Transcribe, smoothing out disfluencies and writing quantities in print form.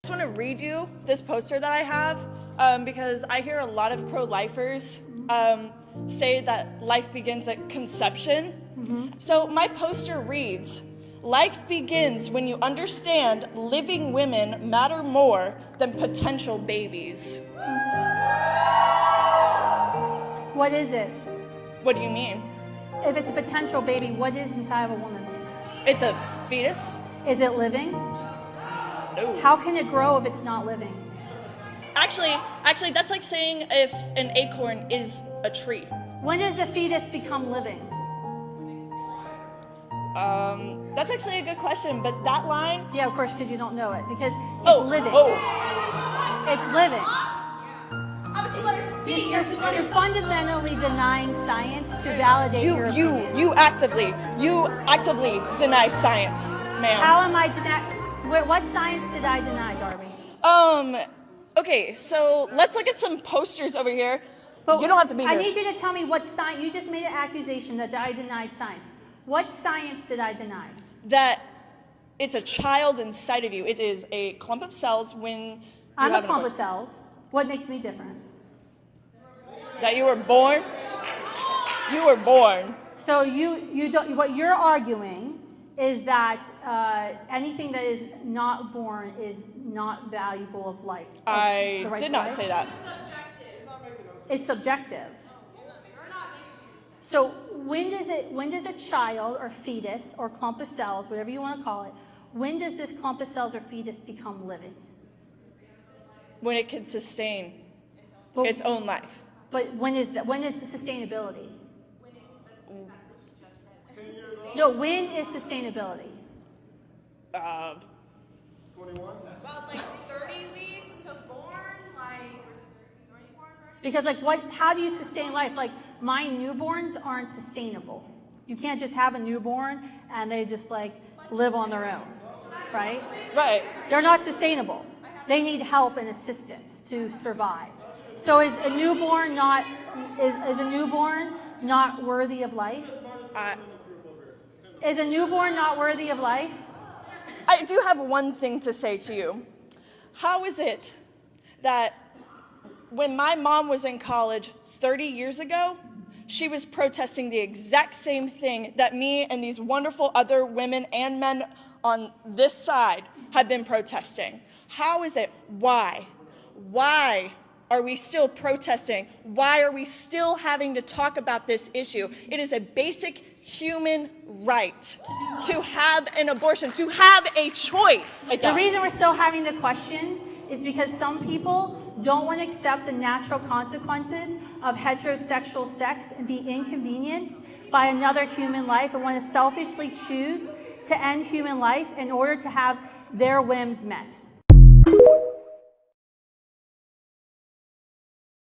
I just want to read you this poster that I have because I hear a lot of pro-lifers say that life begins at conception. So my poster reads, "Life begins when you understand living women matter more than potential babies." What is it? What do you mean? If it's a potential baby, what is inside of a woman? It's a fetus? Is it living? No. How can it grow if it's not living? Actually, that's like saying if an acorn is a tree. When does the fetus become living? That's actually a good question, but that line... Yeah, of course, because you don't know it. Because it's living. It's living. How about you let her speak? You're fundamentally denying science to validate your opinion. You actively deny science, ma'am. How am I denying? What science did I deny, Darby? Okay, so let's look at some posters over here. But you don't have to be here. I need you to tell me what science. You just made an accusation that I denied science. What science did I deny? That it's a child inside of you. It is a clump of cells when I'm a clump of cells. What makes me different? That you were born? You were born. So you don't. What you're arguing is that anything that is not born is not valuable of life. I did not say that. It's subjective. So when does a child or fetus or clump of cells, whatever you want to call it, when does this clump of cells or fetus become living? When it can sustain its own life. But when is that? When is the sustainability? No, when is sustainability? 21. About like 30 weeks to born, like 34, 30. Because how do you sustain life? Like my newborns aren't sustainable. You can't just have a newborn and they just live on their own, right? Right. They're not sustainable. They need help and assistance to survive. So is a newborn not worthy of life? Is a newborn not worthy of life? I do have one thing to say to you. How is it that when my mom was in college 30 years ago, she was protesting the exact same thing that me and these wonderful other women and men on this side have been protesting? How is it? Why? Why are we still protesting? Why are we still having to talk about this issue? It is a basic human right to have an abortion, to have a choice. The reason we're still having the question is because some people don't want to accept the natural consequences of heterosexual sex and be inconvenienced by another human life and want to selfishly choose to end human life in order to have their whims met.